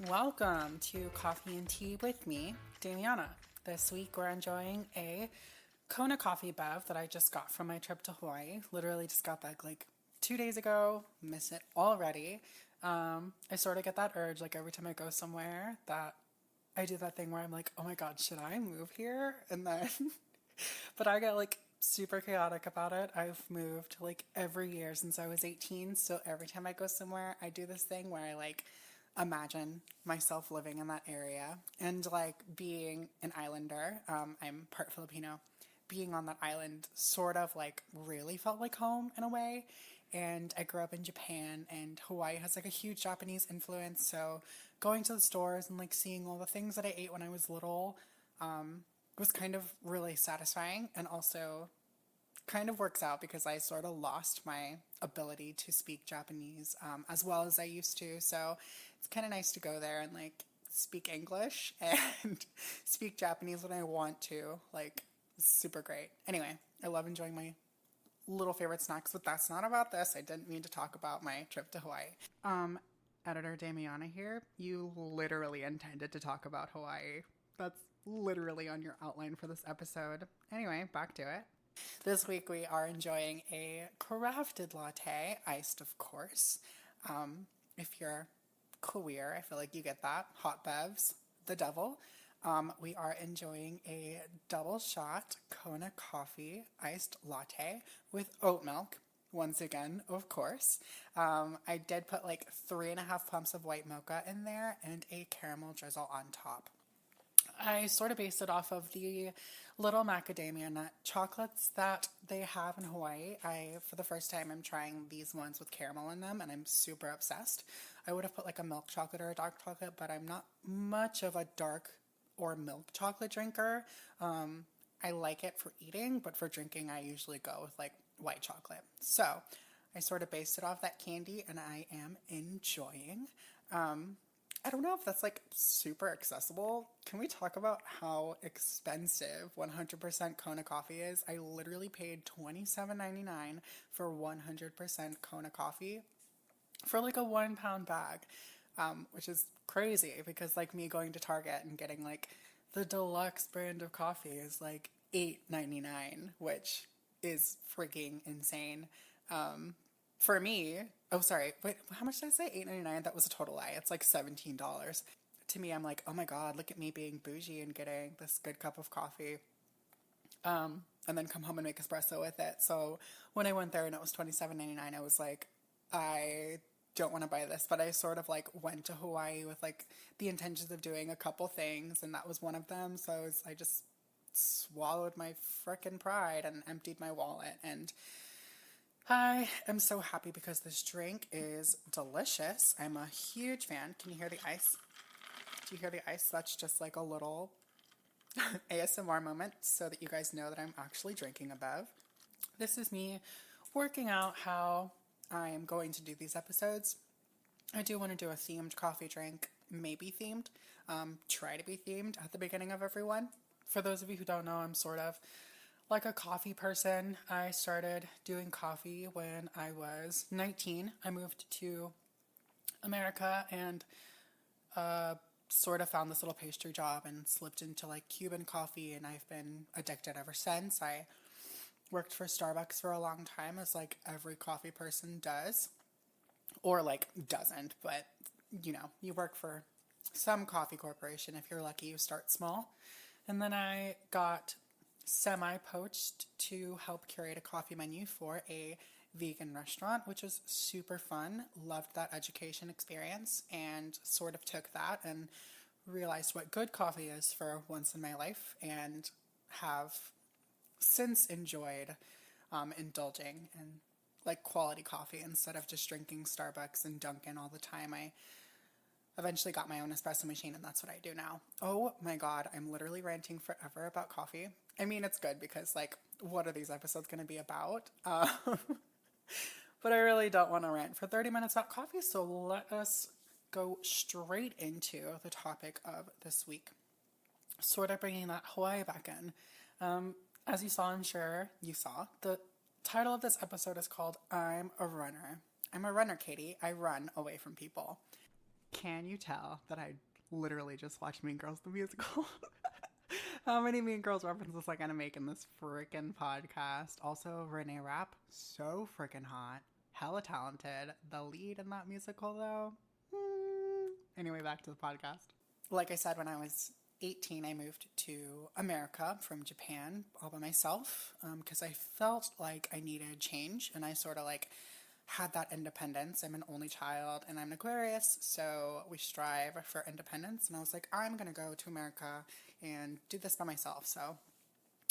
Welcome to Coffee and Tea with me, Damiana. This week we're enjoying a Kona coffee bev that I just got from my trip to Hawaii. Literally just got back like 2 days ago. Miss it already. I sort of get that urge like every time I go somewhere that I do that thing where I'm like, oh my god, should I move here? And then, but I get like super chaotic about it. I've moved like every year since I was 18. So every time I go somewhere, I do this thing where I like imagine myself living in that area and like being an islander. I'm part Filipino. Being on that island sort of like really felt like home in a way. And I grew up in Japan, and Hawaii has like a huge Japanese influence. So going to the stores and like seeing all the things that I ate when I was little was kind of really satisfying, and also kind of works out because I sort of lost my ability to speak Japanese as well as I used to. So it's kind of nice to go there and like speak English and speak Japanese when I want to. Like, super great. Anyway, I love enjoying my little favorite snacks, but that's not about this. I didn't mean to talk about my trip to Hawaii. Editor Damiana here. You literally intended to talk about Hawaii. That's literally on your outline for this episode. Anyway, back to it. This week we are enjoying a crafted latte, iced of course. If you're queer, I feel like you get that. Hot bevs, the devil. We are enjoying a double shot Kona coffee iced latte with oat milk. Once again, of course. I did put like 3.5 pumps of white mocha in there and a caramel drizzle on top. I sort of based it off of the little macadamia nut chocolates that they have in Hawaii. For the first time, I'm trying these ones with caramel in them, and I'm super obsessed. I would have put like a milk chocolate or a dark chocolate, but I'm not much of a dark or milk chocolate drinker. I like it for eating, but for drinking, I usually go with like white chocolate. So I sort of based it off that candy, and I am enjoying. I don't know if that's like super accessible. Can we talk about how expensive 100% Kona coffee is? I literally paid $27.99 for 100% Kona coffee for like a 1 pound bag, which is crazy because like me going to Target and getting like the deluxe brand of coffee is like $8.99, which is freaking insane. For me, oh sorry, wait, how much did I say? $8.99. That was a total lie. It's like $17. To me, I'm like, oh my god, look at me being bougie and getting this good cup of coffee, and then come home and make espresso with it. So when I went there and it was $27.99, I was like, I don't want to buy this, but I sort of like went to Hawaii with like the intentions of doing a couple things, and that was one of them. So I just swallowed my frickin' pride and emptied my wallet, and I am so happy because this drink is delicious. I'm a huge fan. Can you hear the ice? Do you hear the ice? That's just like a little ASMR moment so that you guys know that I'm actually drinking a bev. This is me working out how I'm going to do these episodes. I do want to do a themed coffee drink, maybe themed. Try to be themed at the beginning of every one. For those of you who don't know, I'm sort of like a coffee person. I started doing coffee when I was 19. I moved to America and sort of found this little pastry job and slipped into like Cuban coffee, and I've been addicted ever since. I worked for Starbucks for a long time, as like every coffee person does, or like doesn't, but you know, you work for some coffee corporation. If you're lucky, you start small. And then I got semi-poached to help curate a coffee menu for a vegan restaurant, which was super fun. Loved that education experience and sort of took that and realized what good coffee is for once in my life, and have since enjoyed indulging in like quality coffee instead of just drinking Starbucks and Dunkin' all the time. I eventually got my own espresso machine, and that's what I do now. Oh my god, I'm literally ranting forever about coffee. I mean, it's good because, like, what are these episodes going to be about? But I really don't want to rant for 30 minutes about coffee, so let us go straight into the topic of this week. Sort of bringing that Hawaii back in. As you saw, I'm sure you saw, the title of this episode is called I'm a Runner. I'm a runner, Katie. I run away from people. Can you tell that I literally just watched Mean Girls the musical? How many Mean Girls references am I gonna make in this freaking podcast? Also, Renee Rapp, so freaking hot, hella talented. The lead in that musical, though. Anyway, back to the podcast. Like I said, when I was 18, I moved to America from Japan all by myself because I felt like I needed change, and I sort of like had that independence. I'm an only child and I'm an Aquarius, so we strive for independence. And I was like, I'm going to go to America and do this by myself. So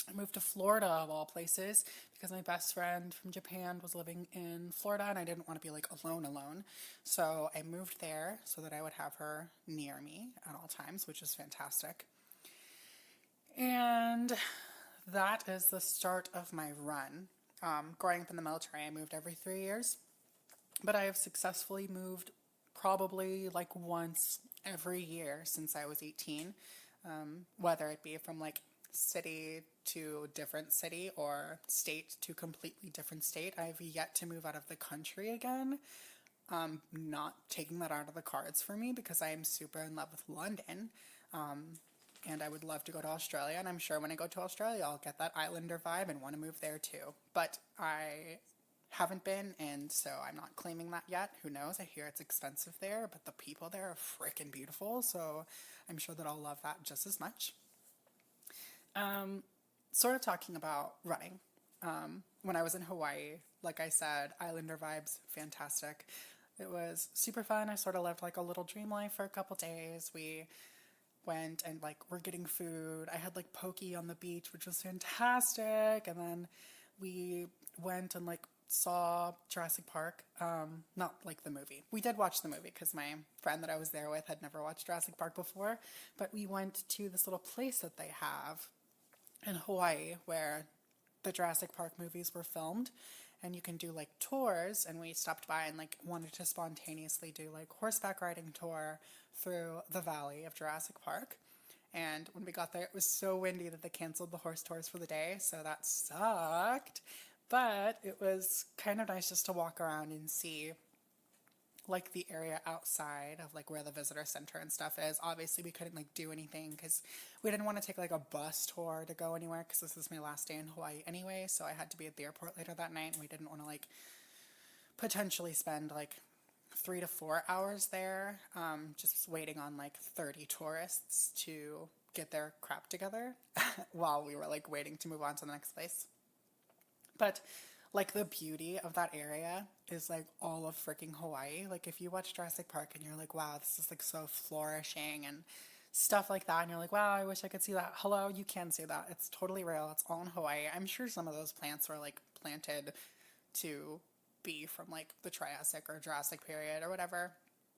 I moved to Florida, of all places, because my best friend from Japan was living in Florida and I didn't want to be like alone. So I moved there so that I would have her near me at all times, which is fantastic. And that is the start of my run. Growing up in the military, I moved every 3 years, but I have successfully moved probably like once every year since I was 18, whether it be from like city to different city or state to completely different state. I've yet to move out of the country again. Not taking that out of the cards for me because I am super in love with London. And I would love to go to Australia, and I'm sure when I go to Australia, I'll get that islander vibe and want to move there too. But I haven't been, and so I'm not claiming that yet. Who knows? I hear it's expensive there, but the people there are freaking beautiful, so I'm sure that I'll love that just as much. Sort of talking about running. When I was in Hawaii, like I said, islander vibes, fantastic. It was super fun. I sort of lived like a little dream life for a couple days. We went and like we're getting food. I had like poke on the beach, which was fantastic. And then we went and like saw Jurassic Park. Not like the movie. We did watch the movie because my friend that I was there with had never watched Jurassic Park before. But we went to this little place that they have in Hawaii where the Jurassic Park movies were filmed, and you can do like tours, and we stopped by and like wanted to spontaneously do like horseback riding tour through the valley of Jurassic Park. And when we got there, it was so windy that they canceled the horse tours for the day, so that sucked. But it was kind of nice just to walk around and see like the area outside of like where the visitor center and stuff is. Obviously, we couldn't like do anything because we didn't want to take like a bus tour to go anywhere because this is my last day in Hawaii anyway. So I had to be at the airport later that night, and we didn't want to like potentially spend like 3 to 4 hours there, just waiting on like 30 tourists to get their crap together while we were like waiting to move on to the next place. But like the beauty of that area is like all of freaking Hawaii. Like if you watch Jurassic Park and you're like, wow, this is like so flourishing and stuff like that, and you're like, wow, I wish I could see that. Hello, you can see that. It's totally real. It's all in Hawaii. I'm sure some of those plants were like planted to be from like the Triassic or Jurassic period or whatever.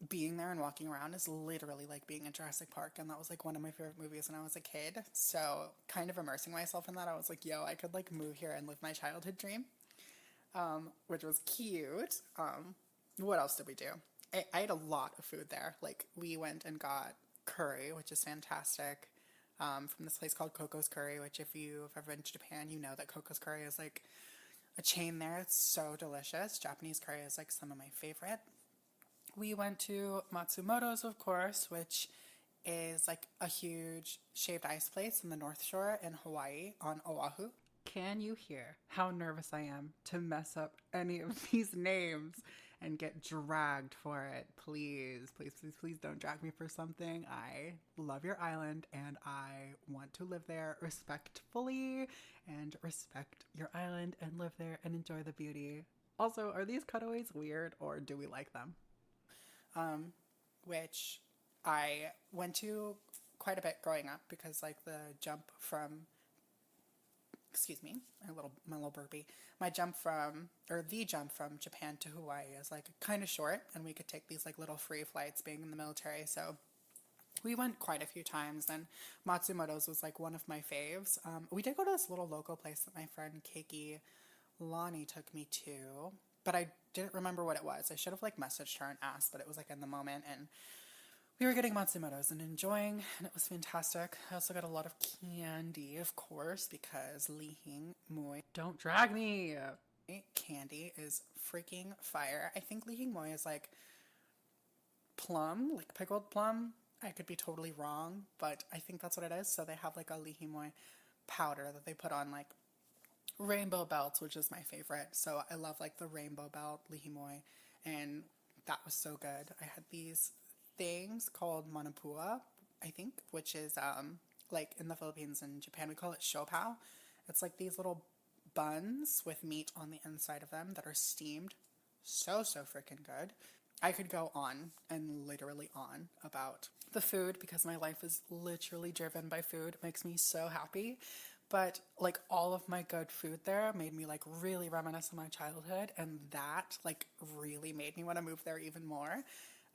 Being there and walking around is literally like being in Jurassic Park, and that was like one of my favorite movies when I was a kid. So kind of immersing myself in that, I was like, yo, I could like move here and live my childhood dream, which was cute. What else did we do? I ate a lot of food there. Like we went and got curry, which is fantastic, from this place called Coco's Curry, which if you've ever been to Japan, you know that Coco's Curry is like a chain there. It's so delicious. Japanese curry is like some of my favorite. We went to Matsumoto's, of course, which is like a huge shaved ice place in the North Shore in Hawaii on Oahu. Can you hear how nervous I am to mess up any of these names and get dragged for it? Please, please, please, please don't drag me for something. I love your island and I want to live there respectfully and respect your island and live there and enjoy the beauty. Also, are these cutaways weird or do we like them? Which I went to quite a bit growing up because like the jump from excuse me, my little burpee. My jump from or the jump from Japan to Hawaii is like kind of short, and we could take these like little free flights being in the military. So we went quite a few times, and Matsumoto's was like one of my faves. We did go to this little local place that my friend Keiki Lonnie took me to, but I didn't remember what it was. I should have like messaged her and asked, but it was like in the moment, and we were getting Matsumoto's and enjoying, and it was fantastic. I also got a lot of candy, of course, because Lihing Moy Don't drag me. candy is freaking fire. I think Lihing Moy is like plum, like pickled plum. I could be totally wrong, but I think that's what it is. So they have like a lihimoy powder that they put on like rainbow belts, which is my favorite. So I love like the rainbow belt lihimoy, and that was so good. I had these things called manapua, I think, which is like in the Philippines and Japan we call it siopao. It's like these little buns with meat on the inside of them that are steamed. So freaking good. I could go on and literally on about the food because my life is literally driven by food. It makes me so happy. But like all of my good food there made me like really reminisce of my childhood, and that like really made me want to move there even more.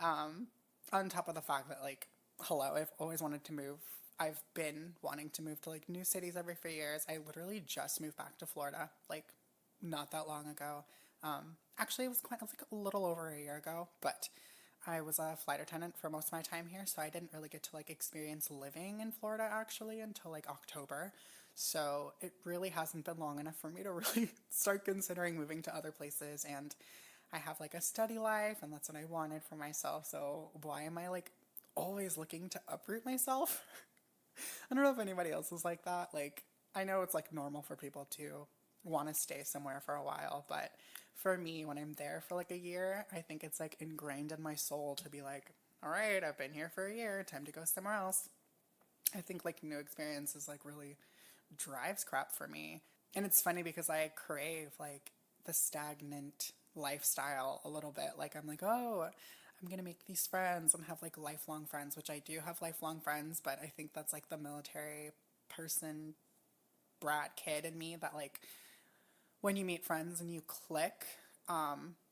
On top of the fact that like, hello, I've always wanted to move. I've been wanting to move to like new cities every few years. I literally just moved back to Florida like not that long ago. Actually, it was like a little over a year ago, but I was a flight attendant for most of my time here, so I didn't really get to like experience living in Florida actually until like October. So it really hasn't been long enough for me to really start considering moving to other places. And I have like a study life, and that's what I wanted for myself. So why am I like always looking to uproot myself? I don't know if anybody else is like that. Like, I know it's like normal for people to want to stay somewhere for a while, but for me, when I'm there for like a year, I think it's like ingrained in my soul to be like, all right, I've been here for a year, time to go somewhere else. I think like new experiences like really drives crap for me. And it's funny because I crave like the stagnant lifestyle a little bit. Like I'm like, oh, I'm gonna make these friends and have like lifelong friends, which I do have lifelong friends, but I think that's like the military person brat kid in me that like when you meet friends and you click,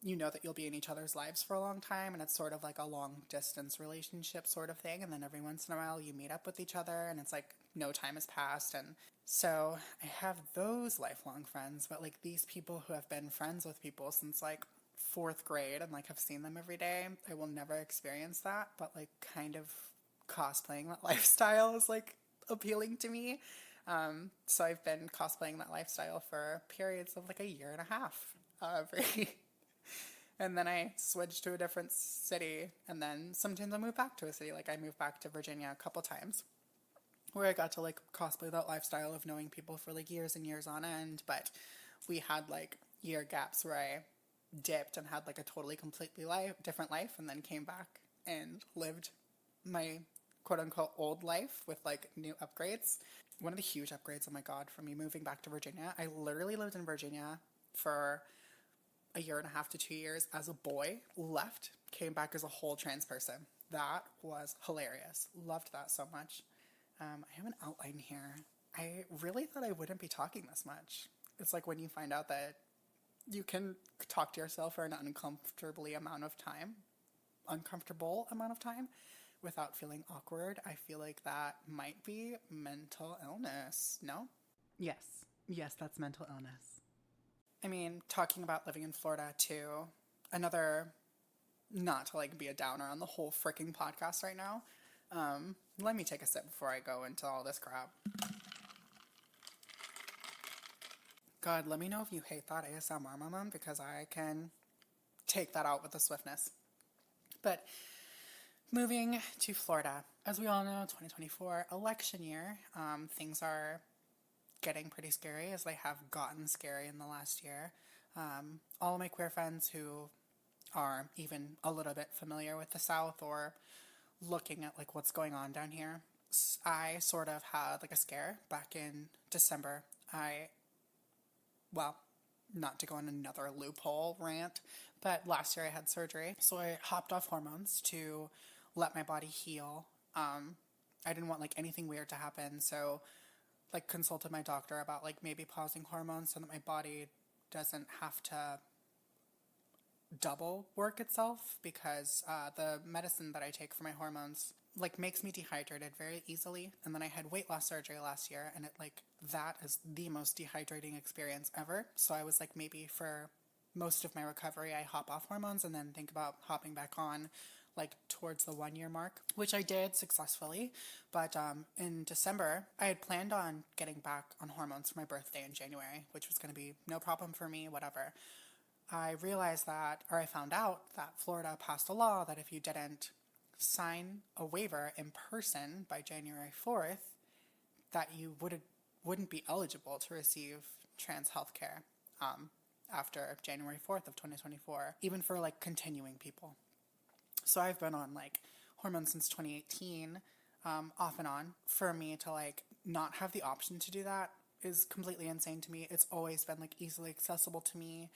you know that you'll be in each other's lives for a long time, and it's sort of like a long distance relationship sort of thing. And then every once in a while you meet up with each other and it's like no time has passed. And so I have those lifelong friends, but like these people who have been friends with people since like fourth grade and like have seen them every day, I will never experience that. But like kind of cosplaying that lifestyle is like appealing to me. So I've been cosplaying that lifestyle for periods of like a year and a half. And then I switched to a different city, and then sometimes I move back to a city. Like I moved back to Virginia a couple times where I got to like cosplay that lifestyle of knowing people for like years and years on end. But we had like year gaps where I dipped and had like a totally completely different life, and then came back and lived my quote unquote old life with like new upgrades. One of the huge upgrades, oh my God, for me moving back to Virginia, I literally lived in Virginia for a year and a half to 2 years as a boy, left, came back as a whole trans person. That was hilarious. Loved that so much. I have an outline here. I really thought I wouldn't be talking this much. It's like when you find out that you can talk to yourself for an uncomfortable amount of time without feeling awkward. I feel like that might be mental illness. No? Yes. Yes, that's mental illness. I mean, talking about living in Florida too, another, not to like be a downer on the whole freaking podcast right now. Let me take a sip before I go into all this crap. God, let me know if you hate that ASMR, mama, because I can take that out with a swiftness. But moving to Florida, as we all know, 2024 election year, things are getting pretty scary, as they have gotten scary in the last year. All of my queer friends who are even a little bit familiar with the South or looking at like what's going on down here, I sort of had like a scare back in December. Well, not to go on another loophole rant, but last year I had surgery, so I hopped off hormones to let my body heal. I didn't want like anything weird to happen, so like consulted my doctor about like maybe pausing hormones so that my body doesn't have to double work itself, because the medicine that I take for my hormones like makes me dehydrated very easily. And then I had weight loss surgery last year, and it like that is the most dehydrating experience ever. So I was like, maybe for most of my recovery I hop off hormones and then think about hopping back on like towards the 1 year mark, which I did successfully. But in December, I had planned on getting back on hormones for my birthday in January, which was going to be no problem for me, whatever. I realized that, or I found out that Florida passed a law that if you didn't sign a waiver in person by January 4th, that you wouldn't be eligible to receive trans health care after January 4th of 2024, even for like continuing people. So I've been on like hormones since 2018, off and on. For me to like not have the option to do that is completely insane to me. It's always been like easily accessible to me.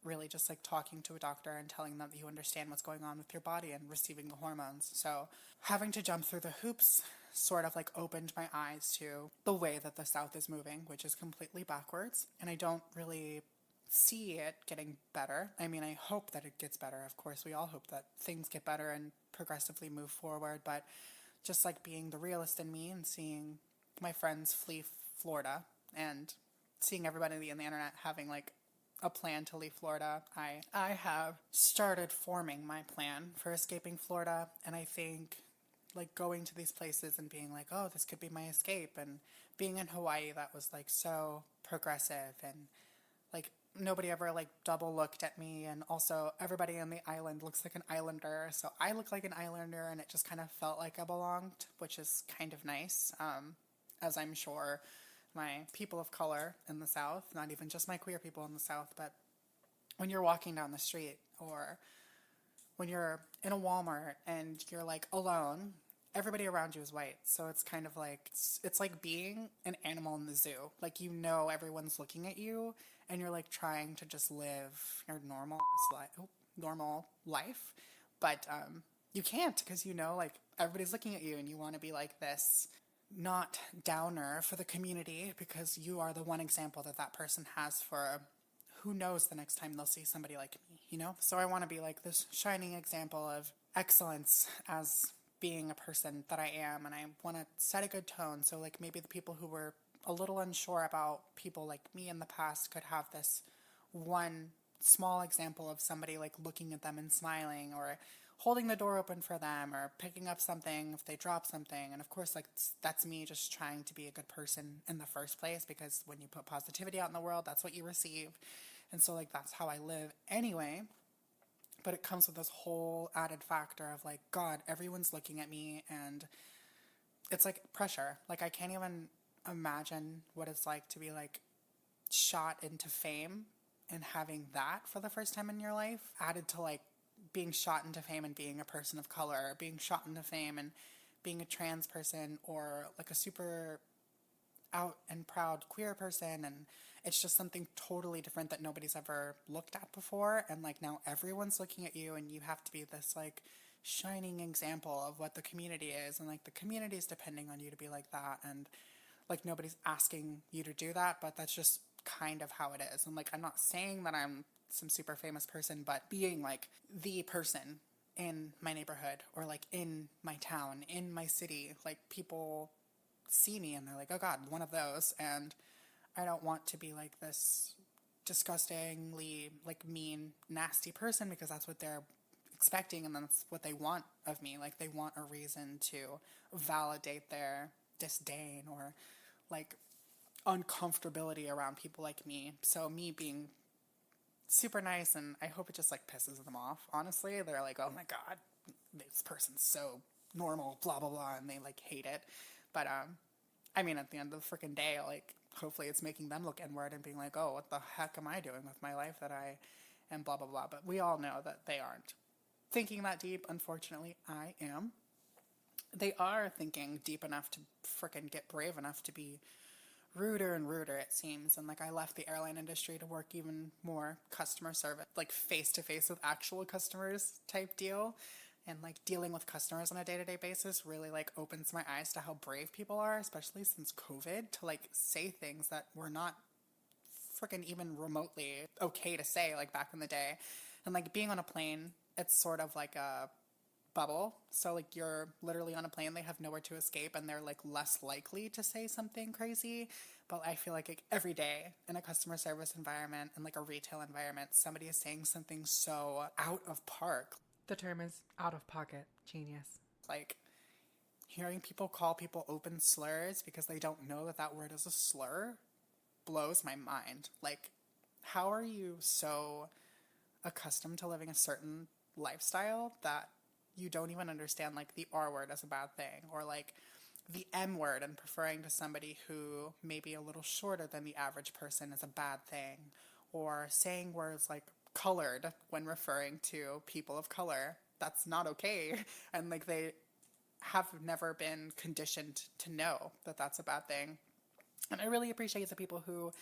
Really just like talking to a doctor and telling them that you understand what's going on with your body and receiving the hormones. So having to jump through the hoops sort of like opened my eyes to the way that the South is moving, which is completely backwards. And I don't really see it getting better. I mean, I hope that it gets better. Of course, we all hope that things get better and progressively move forward. But just like being the realist in me and seeing my friends flee Florida and seeing everybody on the internet having like a plan to leave Florida, I have started forming my plan for escaping Florida. And I think like going to these places and being like, oh, this could be my escape. And being in Hawaii, that was like so progressive, and like nobody ever like double looked at me. And also everybody on the island looks like an islander. So I look like an islander, and it just kind of felt like I belonged, which is kind of nice. As I'm sure my people of color in the South, not even just my queer people in the South, but when you're walking down the street or when you're in a Walmart and you're like alone, everybody around you is white. So it's kind of like, it's like being an animal in the zoo. Like, you know, everyone's looking at you and you're like trying to just live your normal life. But you can't, because you know, like everybody's looking at you and you want to be like this not downer for the community, because you are the one example that that person has for who knows the next time they'll see somebody like me, you know? So I want to be like this shining example of excellence as being a person that I am, and I want to set a good tone. So like maybe the people who were a little unsure about people like me in the past could have this one small example of somebody like looking at them and smiling, or holding the door open for them, or picking up something if they drop something. And of course, like that's me just trying to be a good person in the first place, because when you put positivity out in the world, that's what you receive. And so like that's how I live anyway. But it comes with this whole added factor of like, God, everyone's looking at me, and it's like pressure. Like I can't even imagine what it's like to be like shot into fame and having that for the first time in your life, added to like being shot into fame and being a person of color, or being shot into fame and being a trans person, or like a super out and proud queer person. And it's just something totally different that nobody's ever looked at before. And like now everyone's looking at you, and you have to be this like shining example of what the community is, and like the community is depending on you to be like that. And like nobody's asking you to do that, but that's just kind of how it is. And like I'm not saying that I'm some super famous person, but being like the person in my neighborhood, or like in my town, in my city, like people see me and they're like, oh God, one of those. And I don't want to be like this disgustingly like mean, nasty person, because that's what they're expecting, and that's what they want of me. Like they want a reason to validate their disdain or like uncomfortability around people like me. So me being super nice, and I hope it just like pisses them off. Honestly, they're like, oh my God, this person's so normal, blah blah blah, and they like hate it. But I mean, at the end of the freaking day, like hopefully it's making them look inward and being like, oh, what the heck am I doing with my life that I am blah blah blah. But we all know that they aren't thinking that deep. Unfortunately, I am. They are thinking deep enough to freaking get brave enough to be ruder and ruder, it seems. And like I left the airline industry to work even more customer service, like face to face with actual customers type deal. And like dealing with customers on a day-to-day basis really like opens my eyes to how brave people are, especially since COVID, to like say things that were not freaking even remotely okay to say like back in the day. And like being on a plane, it's sort of like a bubble. So like you're literally on a plane, they have nowhere to escape, and they're like less likely to say something crazy. But I feel like every day in a customer service environment and like a retail environment, somebody is saying something so out of park. The term is out of pocket. Genius. Like hearing people call people open slurs because they don't know that that word is a slur blows my mind. Like, how are you so accustomed to living a certain lifestyle that you don't even understand like the R word as a bad thing, or like the M word and preferring to somebody who may be a little shorter than the average person is a bad thing, or saying words like colored when referring to people of color. That's not okay. And like they have never been conditioned to know that that's a bad thing. And I really appreciate the people who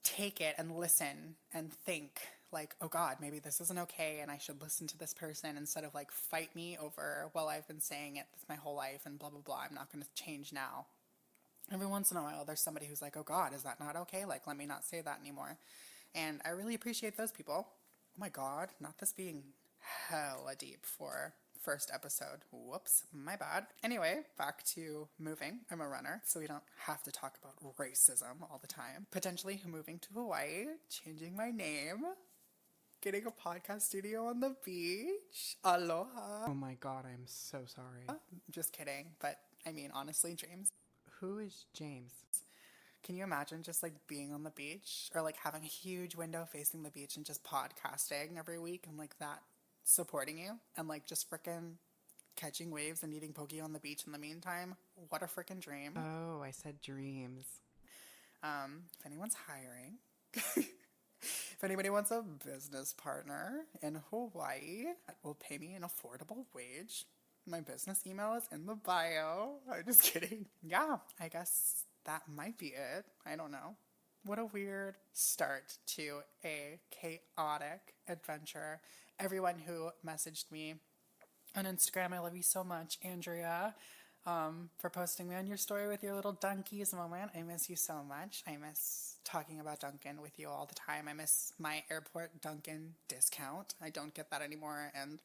take it and listen and think like, oh God, maybe this isn't okay and I should listen to this person, instead of like fight me over, well, I've been saying it my whole life and blah, blah, blah. I'm not going to change now. Every once in a while, there's somebody who's like, oh God, is that not okay? Like, let me not say that anymore. And I really appreciate those people. Oh my God, not this being hella deep for first episode. Whoops, my bad. Anyway, back to moving. I'm a runner, so we don't have to talk about racism all the time. Potentially moving to Hawaii, changing my name, getting a podcast studio on the beach. Aloha. Oh my God, I'm so sorry. Just kidding, but I mean, honestly, dreams. Who is James? Can you imagine just like being on the beach, or like having a huge window facing the beach and just podcasting every week, and like that supporting you, and like just frickin' catching waves and eating poke on the beach in the meantime? What a frickin' dream. Oh, I said dreams. If anyone's hiring, if anybody wants a business partner in Hawaii that will pay me an affordable wage, my business email is in the bio. I'm just kidding. Yeah, I guess that might be it. I don't know. What a weird start to a chaotic adventure. Everyone who messaged me on Instagram, I love you so much, Andrea, for posting me on your story with your little Dunkies moment. I miss you so much. I miss talking about Dunkin' with you all the time. I miss my airport Dunkin' discount. I don't get that anymore, and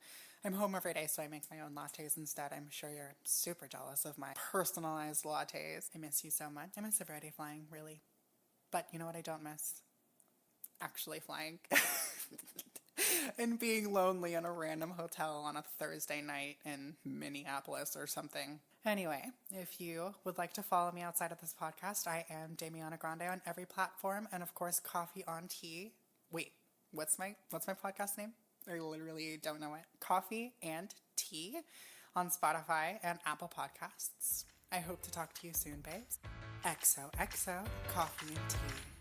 I'm home every day, so I make my own lattes instead. I'm sure you're super jealous of my personalized lattes. I miss you so much. I miss everybody flying, really. But you know what I don't miss? Actually flying. And being lonely in a random hotel on a Thursday night in Minneapolis or something. Anyway, if you would like to follow me outside of this podcast, I am Damiana Grande on every platform, and of course, Coffee on Tea. Wait, what's my podcast name? I literally don't know it. Coffee and Tea on Spotify and Apple Podcasts. I hope to talk to you soon, babes. XOXO, Coffee and Tea.